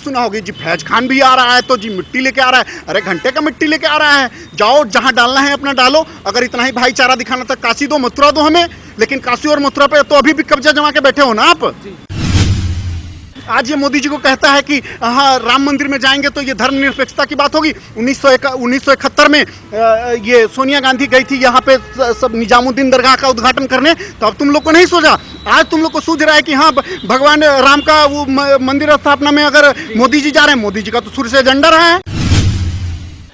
सुना होगी जी, फैज खान भी आ रहा है तो जी मिट्टी लेके आ रहा है। अरे घंटे का मिट्टी लेके आ रहा है, जाओ जहां डालना है अपना डालो। अगर इतना ही भाईचारा दिखाना था, काशी दो मथुरा दो हमें, लेकिन काशी और मथुरा पे तो अभी भी कब्जा जमा के बैठे हो ना आप। आज ये मोदी जी को कहता है कि हाँ राम मंदिर में जाएंगे तो ये धर्मनिरपेक्षता की बात होगी। 1971 में ये सोनिया गांधी गई थी यहाँ पे सब निजामुद्दीन दरगाह का उद्घाटन करने, तो अब तुम लोग को नहीं सोचा। आज तुम लोग को सूझ रहा है कि हाँ भगवान राम का वो मंदिर स्थापना में अगर मोदी जी जा रहे हैं, मोदी जी का तो शुरू से एजेंडा रहा है।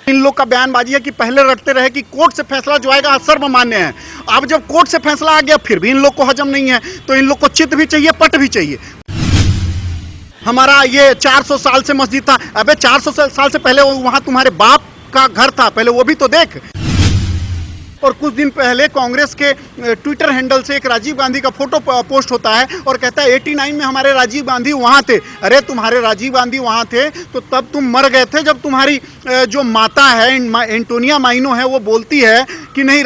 इन लोग का बयानबाजी है कि पहले रटते रहे कि कोर्ट से फैसला जो आएगा सर्वमान्य है। अब जब कोर्ट से फैसला आ गया फिर भी इन लोग को हजम नहीं है, तो इन लोग को चित भी चाहिए, पट भी चाहिए। हमारा ये 400 साल से मस्जिद था। अबे 400 साल से पहले वहां तुम्हारे बाप का घर था, पहले वो भी तो देख। और कुछ दिन पहले कांग्रेस के ट्विटर हैंडल से एक राजीव गांधी का फोटो पोस्ट होता है और कहता है 89 में हमारे राजीव गांधी वहां थे। अरे तुम्हारे राजीव गांधी वहां थे तो तब तुम मर गए थे, जब तुम्हारी जो माता है एंटोनिया माइनो है वो बोलती है कि नहीं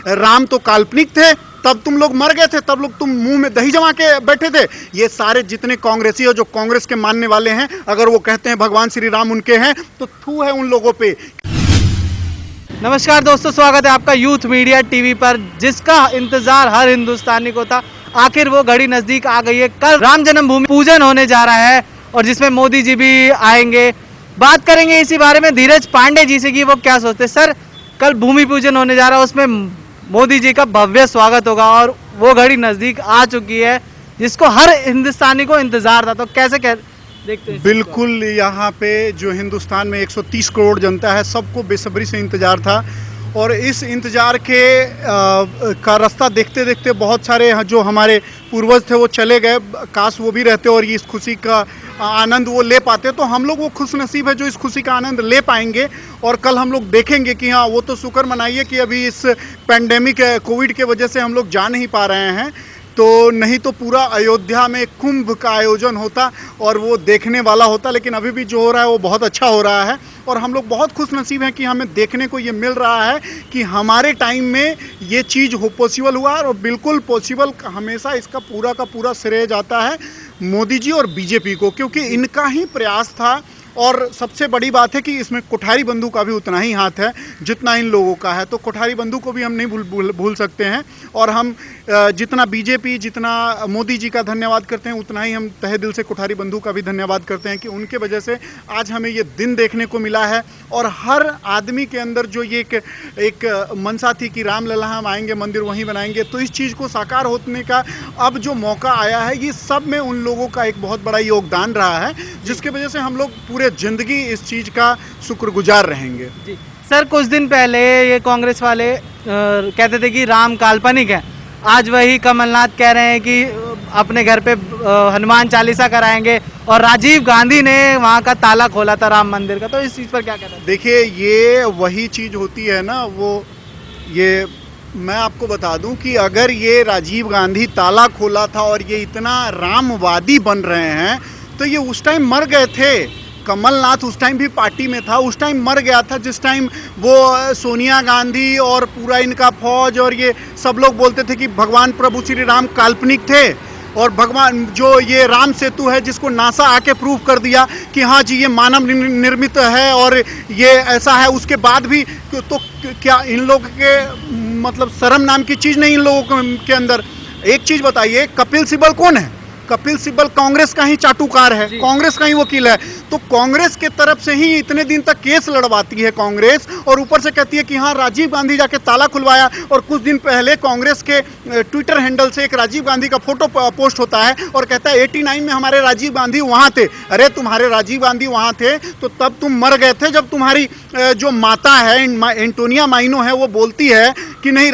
राम तो काल्पनिक थे, तब तुम लोग मर गए थे, तब लोग तुम मुंह में दही जमा के बैठे थे। ये सारे जितने कांग्रेसी हो जो कांग्रेस के मानने वाले हैं, अगर वो कहते हैं भगवान श्री राम उनके हैं तो थू है उन लोगों पे। नमस्कार दोस्तों, स्वागत है आपका यूथ मीडिया टीवी पर, जिसका इंतजार हर हिंदुस्तानी को था। आखिर वो घड़ी नजदीक आ गई है। कल राम जन्मभूमि पूजन होने जा रहा है और जिसमें मोदी जी भी आएंगे। बात करेंगे इसी बारे में धीरज पांडे जी से कि वो क्या सोचते। सर, कल भूमि पूजन होने जा रहा है, उसमें मोदी जी का भव्य स्वागत होगा और वो घड़ी नजदीक आ चुकी है जिसको हर हिंदुस्तानी को इंतजार था, तो कैसे देखते हैं? बिल्कुल, यहाँ पे जो हिंदुस्तान में 130 करोड़ जनता है, सबको बेसब्री से इंतजार था। और इस इंतजार के का रास्ता देखते देखते बहुत सारे जो हमारे पूर्वज थे वो चले गए। काश वो भी रहते और इस खुशी का आनंद वो ले पाते। तो हम लोग वो खुश नसीब है जो इस खुशी का आनंद ले पाएंगे। और कल हम लोग देखेंगे कि हाँ, वो तो शुक्र मनाइए कि अभी इस पैंडेमिक कोविड के वजह से हम लोग जा नहीं पा रहे हैं, तो नहीं तो पूरा अयोध्या में कुंभ का आयोजन होता और वो देखने वाला होता। लेकिन अभी भी जो हो रहा है वो बहुत अच्छा हो रहा है और हम लोग बहुत खुश नसीब हैं कि हमें देखने को ये मिल रहा है कि हमारे टाइम में ये चीज़ पॉसिबल हुआ। और बिल्कुल पॉसिबल हमेशा इसका पूरा का पूरा श्रेय जाता है मोदी जी और बीजेपी को, क्योंकि इनका ही प्रयास था। और सबसे बड़ी बात है कि इसमें कोठारी बंधु का भी उतना ही हाथ है जितना इन लोगों का है। तो कोठारी बंधु को भी हम नहीं भूल सकते हैं। और हम जितना बीजेपी, जितना मोदी जी का धन्यवाद करते हैं, उतना ही हम तहे दिल से कोठारी बंधु का भी धन्यवाद करते हैं कि उनके वजह से आज हमें ये दिन देखने को मिला है। और हर आदमी के अंदर जो ये एक मनसा थी कि रामलला हम आएंगे, मंदिर वहीं बनाएंगे, तो इस चीज़ को साकार होने का अब जो मौका आया है, ये सब में उन लोगों का एक बहुत बड़ा योगदान रहा है, जिसके वजह से हम लोग पूरे जिंदगी इस चीज का शुक्रगुजार रहेंगे। जी सर, कुछ दिन पहले ये कांग्रेस वाले कहते थे कि राम काल्पनिक है। आज वही कमलनाथ कह रहे हैं कि अपने घर पे हनुमान चालीसा कराएंगे और राजीव गांधी ने वहाँ का ताला खोला था राम मंदिर का। तो इस चीज़ पर क्या कहते हैं? देखिए, ये वही चीज़ होती है ना, वो ये मैं आपको बता दूं कि अगर ये राजीव गांधी ताला खोला था और ये इतना रामवादी बन रहे हैं, तो ये उस टाइम मर गए थे। कमलनाथ उस टाइम भी पार्टी में था, उस टाइम मर गया था जिस टाइम वो सोनिया गांधी और पूरा इनका फौज और ये सब लोग बोलते थे कि भगवान प्रभु श्री राम काल्पनिक थे। और भगवान जो ये राम सेतु है, जिसको नासा आके प्रूव कर दिया कि हाँ जी ये मानव निर्मित है और ये ऐसा है, उसके बाद भी तो क्या इन लोगों के मतलब शर्म नाम की चीज़ नहीं इन लोगों के अंदर। एक चीज़ बताइए, कपिल सिब्बल कौन है? कपिल सिब्बल कांग्रेस का ही चाटुकार है, कांग्रेस का ही वकील है। तो कांग्रेस के तरफ से ही इतने दिन तक केस लड़वाती है कांग्रेस, और ऊपर से कहती है कि हाँ राजीव गांधी जाके ताला खुलवाया। और कुछ दिन पहले कांग्रेस के ट्विटर हैंडल से एक राजीव गांधी का फोटो पोस्ट होता है और कहता है 89 में हमारे राजीव गांधी वहाँ थे। अरे तुम्हारे राजीव गांधी वहाँ थे तो तब तुम मर गए थे, जब तुम्हारी जो माता है एंटोनिया माइनो है वो बोलती है कि नहीं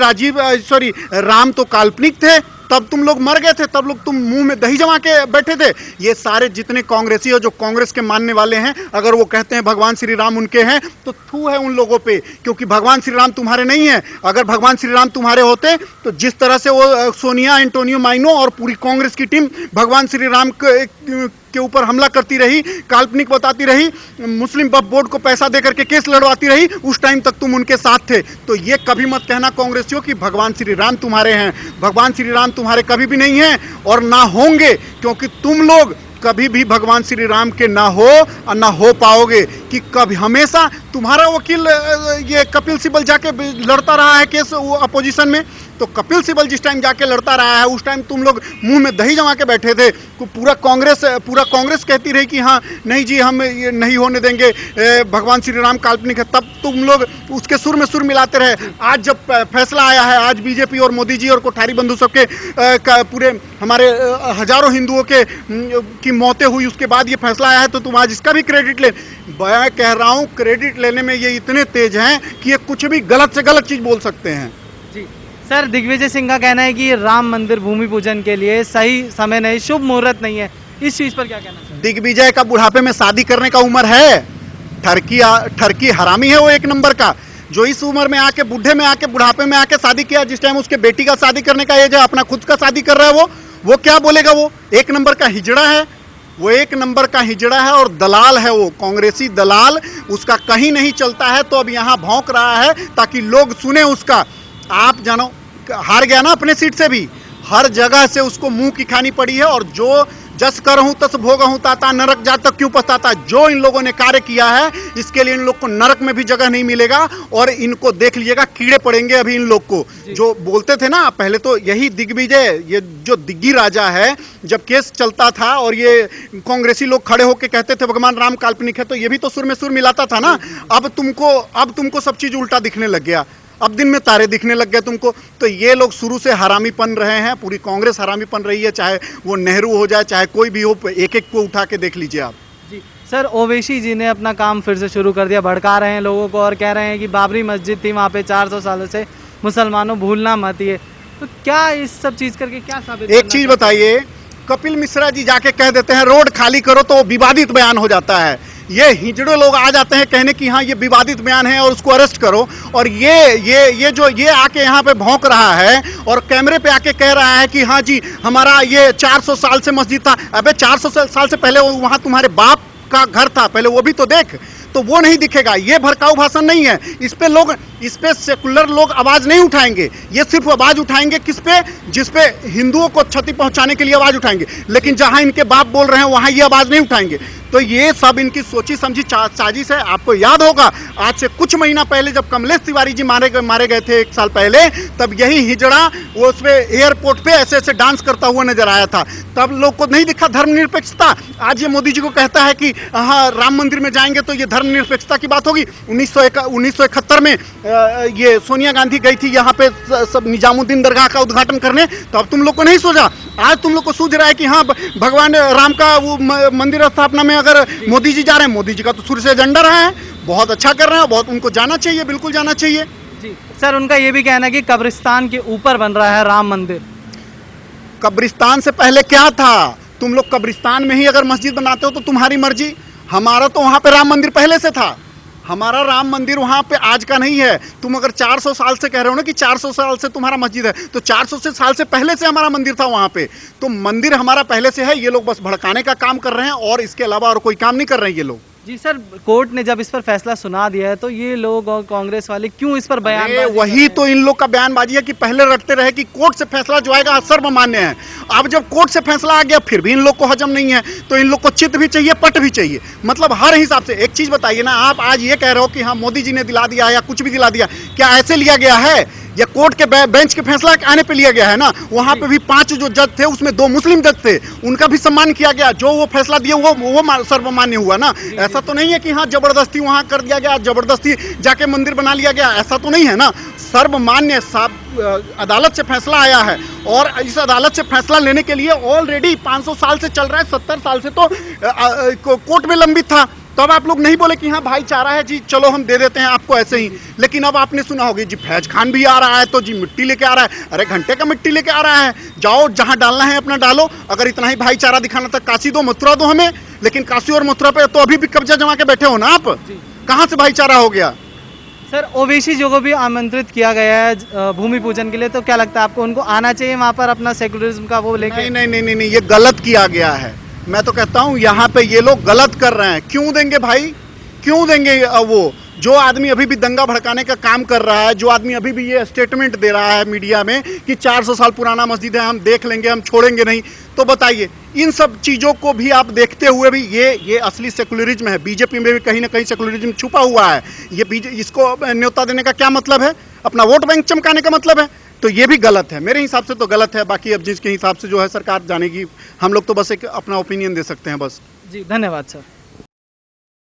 राम तो काल्पनिक थे, तब तुम लोग मर गए थे, तब लोग तुम मुंह में दही जमा के बैठे थे। ये सारे जितने कांग्रेसी हो जो कांग्रेस के मानने वाले हैं, अगर वो कहते हैं भगवान श्री राम उनके हैं, तो थू है उन लोगों पे, क्योंकि भगवान श्री राम तुम्हारे नहीं है। अगर भगवान श्री राम तुम्हारे होते तो जिस तरह से वो सोनिया एंटोनियो माइनो और पूरी कांग्रेस की टीम भगवान श्री राम के ऊपर हमला करती रही, काल्पनिक बताती रही, मुस्लिम वक्फ बोर्ड को पैसा देकर के केस लड़वाती रही, उस टाइम तक तुम उनके साथ थे। तो ये कभी मत कहना कांग्रेसियों कि भगवान श्री राम तुम्हारे हैं। भगवान श्री राम तुम्हारे कभी भी नहीं हैं और ना होंगे, क्योंकि तुम लोग कभी भी भगवान श्री राम के ना हो और ना हो पाओगे। कि कभी हमेशा तुम्हारा वकील ये कपिल सिब्बल जाके लड़ता रहा है केस अपोजिशन में, तो कपिल सिब्बल जिस टाइम जाके लड़ता रहा है उस टाइम तुम लोग मुंह में दही जमा के बैठे थे। पूरा कांग्रेस कहती रही कि हाँ नहीं जी हम ये नहीं होने देंगे, भगवान श्री राम काल्पनिक है, तब तुम लोग उसके सुर में सुर मिलाते रहे। आज जब फैसला आया है, आज बीजेपी और मोदी जी और कोठारी बंधु सबके पूरे हमारे हजारों हिंदुओं की मौतें हुई, उसके बाद ये फैसला आया है, तो तुम आज इसका भी क्रेडिट ले। मैं कह रहा हूँ क्रेडिट लेने में ये इतने तेज हैं कि ये कुछ भी गलत से गलत चीज बोल सकते हैं। जी सर, दिग्विजय सिंह का कहना है कि राम मंदिर भूमि पूजन के लिए सही समय नहीं, शुभ मुहूर्त नहीं है, इस चीज पर क्या कहना चाहिए? दिग्विजय का बुढ़ापे में शादी करने का उम्र है? ठरकी हरामी है वो एक नंबर का, जो इस उम्र में आके बुढ़े में आके बुढ़ापे में आके शादी किया, जिस टाइम उसके बेटी का शादी करने का एज है, अपना खुद का शादी कर रहा है वो क्या बोलेगा? वो एक नंबर का हिजड़ा है, वो एक नंबर का हिजड़ा है और दलाल है, वो कांग्रेसी दलाल, उसका कहीं नहीं चलता है। तो अब यहाँ भौंक रहा है ताकि लोग सुने उसका। आप जानो हार गया ना अपने सीट से भी, हर जगह से उसको मुंह की खानी पड़ी है। और जो जस करहूं तस भोगहूं ताता, नरक जा तक क्यों पछताता। जो इन लोगों ने कार्य किया है इसके लिए इन लोग को नरक में भी जगह नहीं मिलेगा। और इनको देख लीजिएगा कीड़े पड़ेंगे अभी इन लोग को। जो बोलते थे ना पहले, तो यही दिग्विजय, ये जो दिग्गी राजा है, जब केस चलता था और ये कांग्रेसी लोग खड़े होकर कहते थे भगवान राम काल्पनिक है, तो ये भी तो सुर में सुर मिलाता था ना। अब तुमको सब चीज उल्टा दिखने लग गया, अब दिन में तारे दिखने लग गए तुमको। तो ये लोग शुरू से हरामी पन रहे हैं, पूरी कांग्रेस हरामी पन रही है, चाहे वो नेहरू हो जाए चाहे कोई भी हो, एक एक को उठा के देख लीजिए आप। जी सर, ओवैसी जी ने अपना काम फिर से शुरू कर दिया, भड़का रहे हैं लोगों को और कह रहे हैं कि बाबरी मस्जिद थी वहाँ पे 400 सालों से, मुसलमानों भूलना मत ये। तो क्या इस सब चीज़ करके क्या साबित? एक चीज़ बताइए, कपिल मिश्रा जी जाके कह देते हैं रोड खाली करो तो विवादित बयान हो जाता है। ये हिजड़े लोग आ जाते हैं कहने की हाँ ये विवादित बयान है और उसको अरेस्ट करो। और ये आके यहाँ पे भौंक रहा है और कैमरे पे आके कह रहा है कि हाँ जी हमारा ये 400 साल से मस्जिद था। अबे 400 साल से पहले वहाँ तुम्हारे बाप का घर था, पहले वो भी तो देख। तो वो नहीं दिखेगा, ये भड़काऊ भाषण नहीं है। इस पे सेकुलर लोग आवाज नहीं उठाएंगे, ये सिर्फ आवाज उठाएंगे किस पे? जिस पे हिंदुओं को क्षति पहुंचाने के लिए आवाज उठाएंगे। लेकिन जहां इनके बाप बोल रहे हैं वहां ये आवाज नहीं उठाएंगे। तो ये सब इनकी सोची समझी साजिश है। आपको याद होगा आज से कुछ महीना पहले जब कमलेश तिवारी जी मारे गए थे 1 साल पहले, तब यही हिजड़ा वो उस पे एयरपोर्ट पे ऐसे डांस करता हुआ नजर आया था। तब लोग को नहीं दिखा धर्मनिरपेक्षता। आज ये मोदी जी को कहता है कि हाँ राम मंदिर में जाएंगे तो ये धर्मनिरपेक्षता की बात होगी। 1971 में ये सोनिया गांधी गई थी यहाँ पे सब निजामुद्दीन दरगाह का उद्घाटन करने, तो अब तुम लोग को नहीं सोचा। आज तुम लोग को सूझ रहा है कि हाँ भगवान राम का वो मंदिर स्थापना में अगर मोदी जी जा रहे हैं, मोदी जी का तो शुरू से एजेंडा रहा है, बहुत अच्छा कर रहे हैं, बहुत उनको जाना चाहिए, बिल्कुल जाना चाहिए। जी सर, उनका ये भी कहना है कि कब्रिस्तान के ऊपर बन रहा है राम मंदिर। कब्रिस्तान से पहले क्या था? तुम लोग कब्रिस्तान में ही अगर मस्जिद बनाते हो तो तुम्हारी मर्जी। हमारा तो वहां पे राम मंदिर पहले से था, हमारा राम मंदिर वहाँ पे आज का नहीं है। तुम अगर 400 साल से कह रहे हो ना कि 400 साल से तुम्हारा मस्जिद है, तो 400 साल से पहले से हमारा मंदिर था वहाँ पे। तो मंदिर हमारा पहले से है। ये लोग बस भड़काने का काम कर रहे हैं और इसके अलावा और कोई काम नहीं कर रहे हैं ये लोग। जी सर, कोर्ट ने जब इस पर फैसला सुना दिया है तो ये लोग और कांग्रेस वाले क्यों इस पर बयान? वही तो इन लोग का बयानबाजी है कि पहले रटते रहे कि कोर्ट से फैसला जो आएगा सर्वमान्य है। अब जब कोर्ट से फैसला आ गया फिर भी इन लोग को हजम नहीं है, तो इन लोग को चित्त भी चाहिए, पट भी चाहिए। मतलब हर हिसाब से। एक चीज बताइए ना, आप आज ये कह रहे हो कि हाँ मोदी जी ने दिला दिया या कुछ भी दिला दिया, क्या ऐसे लिया गया है? या कोर्ट के बेंच के फैसला आने पे लिया गया है ना। वहां पे भी 5 जो जज थे उसमें 2 मुस्लिम जज थे, उनका भी सम्मान किया गया। जो वो फैसला दिए वो सर्वमान्य हुआ ना। ऐसा तो नहीं है कि हाँ जबरदस्ती वहां कर दिया गया, जबरदस्ती जाके मंदिर बना लिया गया, ऐसा तो नहीं है ना। सर्वमान्य अदालत से फैसला आया है और इस अदालत से फैसला लेने के लिए ऑलरेडी 500 साल से चल रहा है, 70 साल से तो कोर्ट में लंबित था। तो अब आप लोग नहीं बोले कि हाँ भाईचारा है जी, चलो हम दे देते हैं आपको ऐसे ही। लेकिन अब आपने सुना होगा जी फैज खान भी आ रहा है तो जी मिट्टी लेके आ रहा है। अरे घंटे का मिट्टी लेके आ रहा है, जाओ जहां डालना है अपना डालो। अगर इतना ही भाईचारा दिखाना था काशी दो मथुरा दो हमें, लेकिन काशी और मथुरा पे तो अभी भी कब्जा जमा के बैठे हो ना आप। कहाँ से भाईचारा हो गया? सर, ओवैसी जी को भी आमंत्रित किया गया है भूमि पूजन के लिए, तो क्या लगता है आपको उनको आना चाहिए वहाँ पर अपना सेकुलरिज्म का वो लेके? नहीं, ये गलत किया गया है। मैं तो कहता हूँ यहाँ पे ये लोग गलत कर रहे हैं। क्यों देंगे भाई, क्यों देंगे? वो जो आदमी अभी भी दंगा भड़काने का काम कर रहा है, जो आदमी अभी भी ये स्टेटमेंट दे रहा है मीडिया में कि 400 साल पुराना मस्जिद है, हम देख लेंगे, हम छोड़ेंगे नहीं, तो बताइए इन सब चीज़ों को भी आप देखते हुए भी ये असली सेकुलरिज्म है। बीजेपी में भी कहीं ना कहीं सेकुलरिज्म छुपा हुआ है। इसको न्योता देने का क्या मतलब है? अपना वोट बैंक चमकाने का मतलब है? तो ये भी गलत है, मेरे हिसाब से तो गलत है। बाकी अब जिसके हिसाब से जो है सरकार जानेगी, हम लोग तो बस एक अपना ओपिनियन दे सकते हैं बस। जी धन्यवाद सर।